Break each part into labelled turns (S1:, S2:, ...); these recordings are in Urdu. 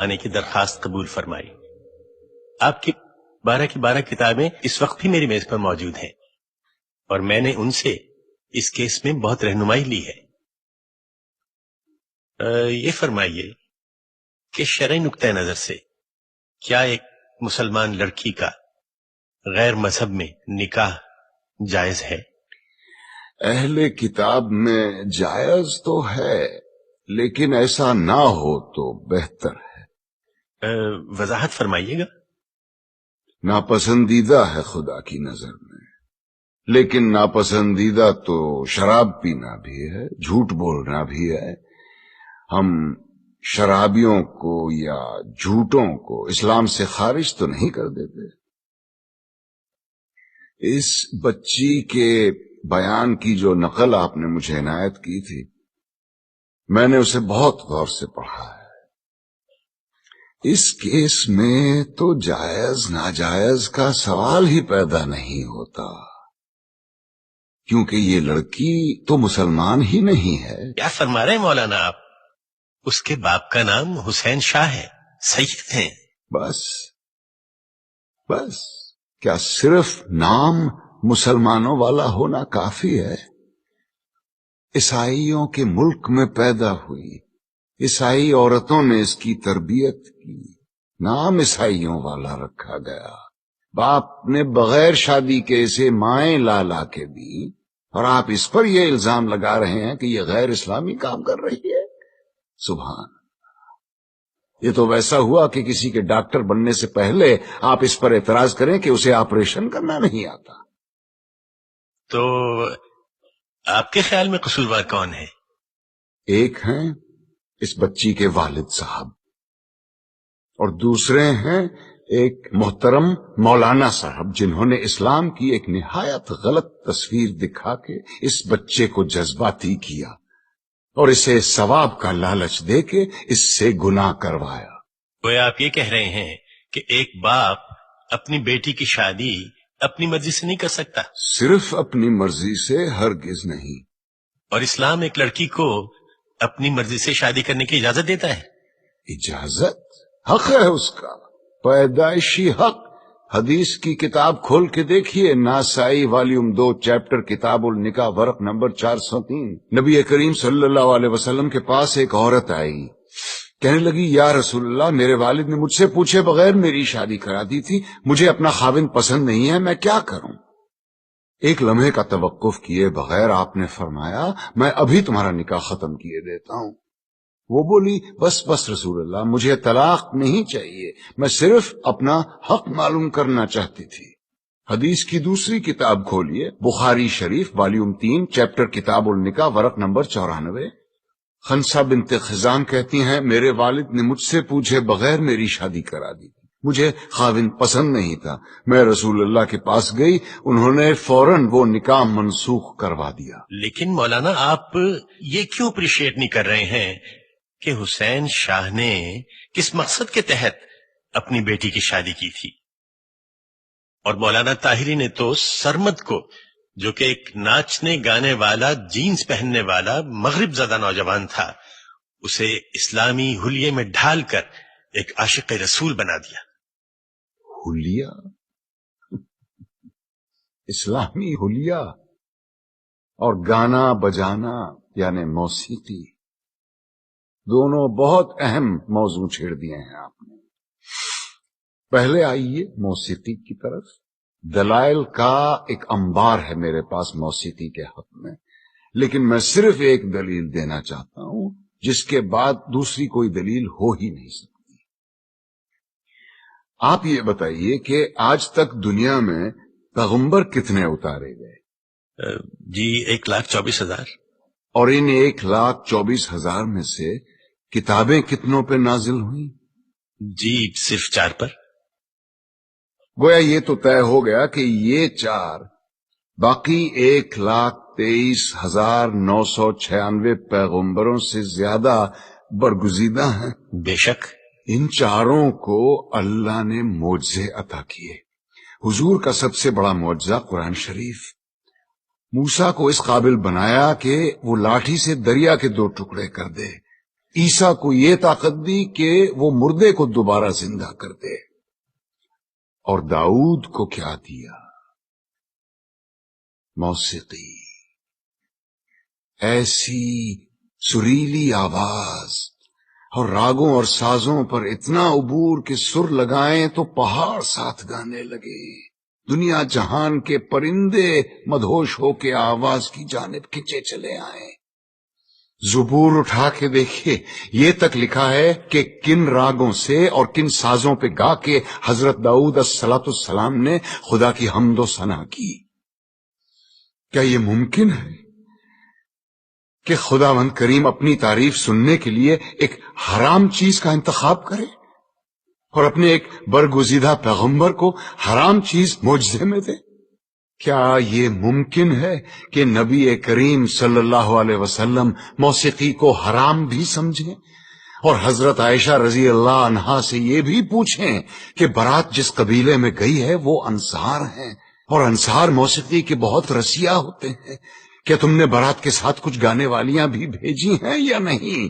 S1: آنے کی درخواست قبول فرمائی۔ آپ کی 12 کی 12 کتابیں اس وقت بھی میری میز پر موجود ہیں اور میں نے ان سے اس کیس میں بہت رہنمائی لی ہے۔ یہ فرمائیے کہ شرعی نقطہ نظر سے کیا ایک مسلمان لڑکی کا غیر مذہب میں نکاح جائز ہے؟
S2: اہل کتاب میں جائز تو ہے، لیکن ایسا نہ ہو تو بہتر ہے۔
S1: وضاحت فرمائیے گا۔
S2: ناپسندیدہ ہے خدا کی نظر میں، لیکن ناپسندیدہ تو شراب پینا بھی ہے، جھوٹ بولنا بھی ہے۔ ہم شرابیوں کو یا جھوٹوں کو اسلام سے خارج تو نہیں کر دیتے۔ اس بچی کے بیان کی جو نقل آپ نے مجھے عنایت کی تھی، میں نے اسے بہت غور سے پڑھا ہے۔ اس کیس میں تو جائز ناجائز کا سوال ہی پیدا نہیں ہوتا، کیونکہ یہ لڑکی تو مسلمان ہی نہیں ہے۔
S1: کیا فرما رہے ہیں مولانا آپ؟ اس کے باپ کا نام حسین شاہ ہے، سید ہیں۔
S2: بس کیا صرف نام مسلمانوں والا ہونا کافی ہے؟ عیسائیوں کے ملک میں پیدا ہوئی، عیسائی عورتوں نے اس کی تربیت کی، نام عیسائیوں والا رکھا گیا، باپ نے بغیر شادی کے اسے مائیں لا کے دی، اور آپ اس پر یہ الزام لگا رہے ہیں کہ یہ غیر اسلامی کام کر رہی ہے۔ سبحان، یہ تو ویسا ہوا کہ کسی کے ڈاکٹر بننے سے پہلے آپ اس پر اعتراض کریں کہ اسے آپریشن کرنا نہیں آتا۔
S1: تو آپ کے خیال میں قصوروار کون ہے؟
S2: ایک ہیں اس بچی کے والد صاحب، اور دوسرے ہیں ایک محترم مولانا صاحب، جنہوں نے اسلام کی ایک نہایت غلط تصویر دکھا کے اس بچے کو جذباتی کیا اور اسے ثواب کا لالچ دے کے اس سے گناہ کروایا۔
S1: گویا آپ یہ کہہ رہے ہیں کہ ایک باپ اپنی بیٹی کی شادی اپنی مرضی سے نہیں کر سکتا؟
S2: صرف اپنی مرضی سے ہرگز نہیں۔
S1: اور اسلام ایک لڑکی کو اپنی مرضی سے شادی کرنے کی اجازت دیتا ہے؟
S2: اجازت؟ حق ہے اس کا، پیدائشی حق۔ حدیث کی کتاب کھول کے دیکھیے، ناسائی والیوم 2 چیپٹر کتاب النکاح ورق نمبر 403۔ نبی کریم صلی اللہ علیہ وسلم کے پاس ایک عورت آئی، کہنے لگی یا رسول اللہ، میرے والد نے مجھ سے پوچھے بغیر میری شادی کرا دی تھی، مجھے اپنا خاوند پسند نہیں ہے، میں کیا کروں؟ ایک لمحے کا توقف کیے بغیر آپ نے فرمایا میں ابھی تمہارا نکاح ختم کیے دیتا ہوں۔ وہ بولی بس رسول اللہ، مجھے طلاق نہیں چاہیے، میں صرف اپنا حق معلوم کرنا چاہتی تھی۔ حدیث کی دوسری کتاب کھولیے، بخاری شریف والیوم 3 چیپٹر کتاب النکاح ورق نمبر 94۔ خنسا بنت خزام کہتی ہیں میرے والد نے مجھ سے پوچھے بغیر میری شادی کرا دی، مجھے خاوند پسند نہیں تھا، میں رسول اللہ کے پاس گئی، انہوں نے فوراً وہ نکاح منسوخ کروا دیا۔
S1: لیکن مولانا آپ یہ کیوں اپریشیٹ نہیں کر رہے ہیں کہ حسین شاہ نے کس مقصد کے تحت اپنی بیٹی کی شادی کی تھی؟ اور مولانا طاہری نے تو سرمد کو، جو کہ ایک ناچنے گانے والا، جینز پہننے والا مغرب زدہ نوجوان تھا، اسے اسلامی حلیے میں ڈھال کر ایک عاشق رسول بنا دیا۔
S2: حلیہ؟ اسلامی حلیہ اور گانا بجانا یعنی موسیقی، دونوں بہت اہم موضوع چھیڑ دیے ہیں آپ نے۔ پہلے آئیے موسیقی کی طرف۔ دلائل کا ایک انبار ہے میرے پاس موسیقی کے حق میں، لیکن میں صرف ایک دلیل دینا چاہتا ہوں جس کے بعد دوسری کوئی دلیل ہو ہی نہیں سکتی۔ آپ یہ بتائیے کہ آج تک دنیا میں پیغمبر کتنے اتارے گئے؟
S1: جی 1,24,000۔
S2: اور ان 1,24,000 میں سے کتابیں کتنوں پہ نازل ہوئیں؟
S1: جی صرف 4 پر۔
S2: گویا یہ تو طے ہو گیا کہ یہ 4 باقی 1,23,996 پیغمبروں سے زیادہ برگزیدہ ہیں۔
S1: بے شک
S2: ان 4 کو اللہ نے معجزے عطا کیے۔ حضور کا سب سے بڑا معجزہ قرآن شریف، موسیٰ کو اس قابل بنایا کہ وہ لاٹھی سے دریا کے 2 ٹکڑے کر دے، عیسیٰ کو یہ طاقت دی کہ وہ مردے کو دوبارہ زندہ کر دے، اور داؤد کو کیا دیا؟ موسیقی، ایسی سریلی آواز اور راگوں اور سازوں پر اتنا عبور کہ سر لگائیں تو پہاڑ ساتھ گانے لگے، دنیا جہان کے پرندے مدہوش ہو کے آواز کی جانب کھنچے چلے آئیں۔ زبور اٹھا کے دیکھیے، یہ تک لکھا ہے کہ کن راگوں سے اور کن سازوں پہ گا کے حضرت داؤد الصلاۃ السلام نے خدا کی حمد و ثنا کی۔ کیا یہ ممکن ہے کہ خداوند کریم اپنی تعریف سننے کے لیے ایک حرام چیز کا انتخاب کرے اور اپنے ایک برگزیدہ پیغمبر کو حرام چیز معجزے میں دے؟ کیا یہ ممکن ہے کہ نبی کریم صلی اللہ علیہ وسلم موسیقی کو حرام بھی سمجھیں اور حضرت عائشہ رضی اللہ عنہا سے یہ بھی پوچھیں کہ برات جس قبیلے میں گئی ہے وہ انصار ہیں اور انصار موسیقی کے بہت رسیا ہوتے ہیں، کیا تم نے برات کے ساتھ کچھ گانے والیاں بھی بھیجی ہیں یا نہیں؟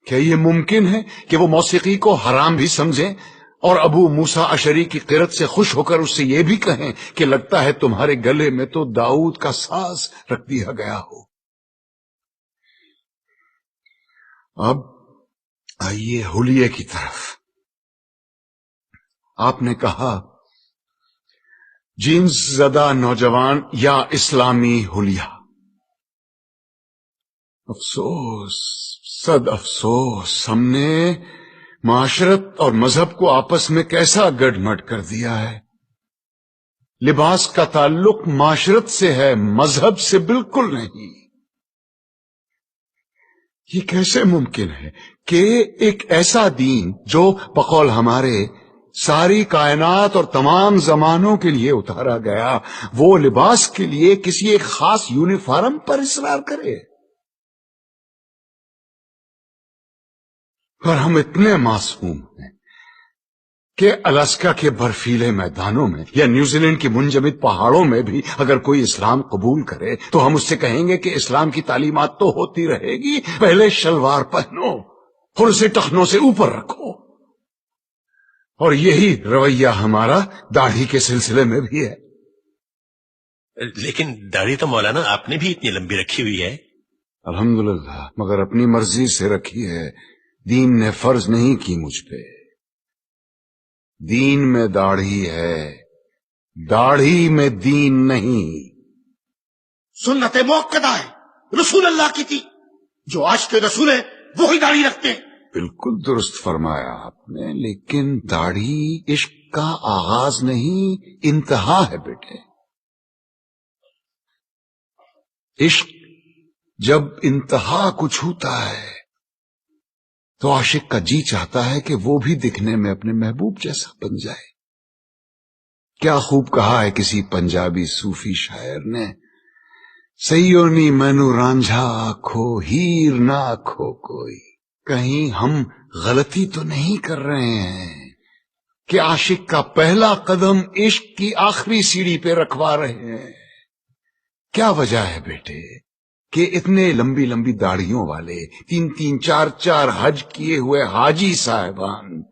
S2: کیا یہ ممکن ہے کہ وہ موسیقی کو حرام بھی سمجھیں اور ابو موسیٰ اشعری کی قرت سے خوش ہو کر اس سے یہ بھی کہیں کہ لگتا ہے تمہارے گلے میں تو داؤد کا ساز رکھ دیا گیا ہو؟ اب آئیے حلیے کی طرف۔ آپ نے کہا جینس زدہ نوجوان یا اسلامی حلیہ۔ افسوس، صد افسوس، ہم نے معاشرت اور مذہب کو آپس میں کیسا گڈ مڈ کر دیا ہے۔ لباس کا تعلق معاشرت سے ہے، مذہب سے بالکل نہیں۔ یہ کیسے ممکن ہے کہ ایک ایسا دین جو بقول ہمارے ساری کائنات اور تمام زمانوں کے لیے اتارا گیا، وہ لباس کے لیے کسی ایک خاص یونیفارم پر اصرار کرے؟ اور ہم اتنے معصوم ہیں کہ الاسکا کے برفیلے میدانوں میں یا نیوزی لینڈ کی منجمد پہاڑوں میں بھی اگر کوئی اسلام قبول کرے تو ہم اس سے کہیں گے کہ اسلام کی تعلیمات تو ہوتی رہے گی، پہلے شلوار پہنو اور اسے ٹخنوں سے اوپر رکھو۔ اور یہی رویہ ہمارا داڑھی کے سلسلے میں بھی ہے۔
S1: لیکن داڑھی تو مولانا آپ نے بھی اتنی لمبی رکھی ہوئی ہے۔
S2: الحمدللہ، مگر اپنی مرضی سے رکھی ہے، دین نے فرض نہیں کی مجھ پہ۔ دین میں داڑھی ہے، داڑھی میں دین نہیں۔
S3: سنت موقدہ ہے، رسول اللہ کی تھی، جو عاشق رسول ہے وہی داڑھی رکھتے ہیں۔
S2: بالکل درست فرمایا آپ نے، لیکن داڑھی عشق کا آغاز نہیں، انتہا ہے بیٹے۔ عشق جب انتہا کو چھوتا ہے تو عاشق کا جی چاہتا ہے کہ وہ بھی دکھنے میں اپنے محبوب جیسا بن جائے۔ کیا خوب کہا ہے کسی پنجابی صوفی شاعر نے، سیونی مینو رانجھا آکھو ہیر نہ آکھو کوئی۔ کہیں ہم غلطی تو نہیں کر رہے ہیں کہ عاشق کا پہلا قدم عشق کی آخری سیڑھی پہ رکھوا رہے ہیں؟ کیا وجہ ہے بیٹے کہ اتنے لمبی لمبی داڑھیوں والے 3-3 4-4 حج کیے ہوئے حاجی صاحبان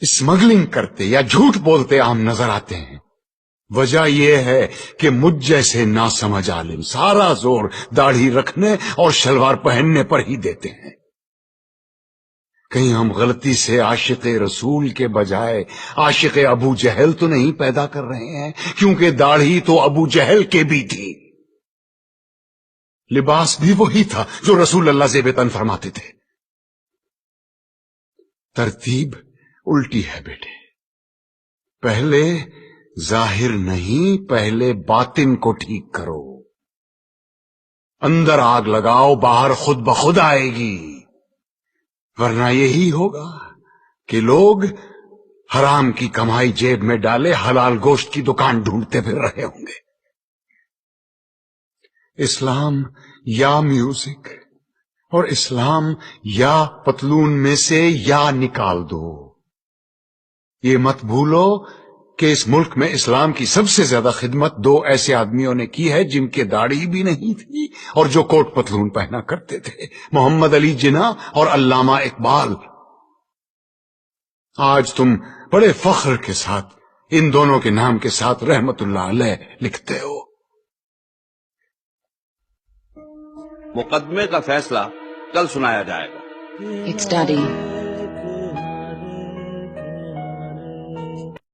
S2: اسمگلنگ کرتے یا جھوٹ بولتے عام نظر آتے ہیں؟ وجہ یہ ہے کہ مجھ جیسے ناسمجھ عالم سارا زور داڑھی رکھنے اور شلوار پہننے پر ہی دیتے ہیں۔ کہیں ہم غلطی سے عاشق رسول کے بجائے عاشق ابو جہل تو نہیں پیدا کر رہے ہیں؟ کیونکہ داڑھی تو ابو جہل کے بھی تھی، لباس بھی وہی تھا جو رسول اللہ زیب تن فرماتے تھے۔ ترتیب الٹی ہے بیٹے، پہلے ظاہر نہیں، پہلے باطن کو ٹھیک کرو۔ اندر آگ لگاؤ، باہر خود بخود آئے گی، ورنہ یہی ہوگا کہ لوگ حرام کی کمائی جیب میں ڈالے حلال گوشت کی دکان ڈھونڈتے پھر رہے ہوں گے۔ اسلام یا میوزک اور اسلام یا پتلون میں سے یا نکال دو۔ یہ مت بھولو کہ اس ملک میں اسلام کی سب سے زیادہ خدمت دو ایسے آدمیوں نے کی ہے جن کے داڑھی بھی نہیں تھی اور جو کوٹ پتلون پہنا کرتے تھے، محمد علی جناح اور علامہ اقبال۔ آج تم بڑے فخر کے ساتھ ان دونوں کے نام کے ساتھ رحمت اللہ علیہ لکھتے ہو۔
S4: مقدمے کا فیصلہ کل سنایا جائے گا۔
S5: It's Daddy.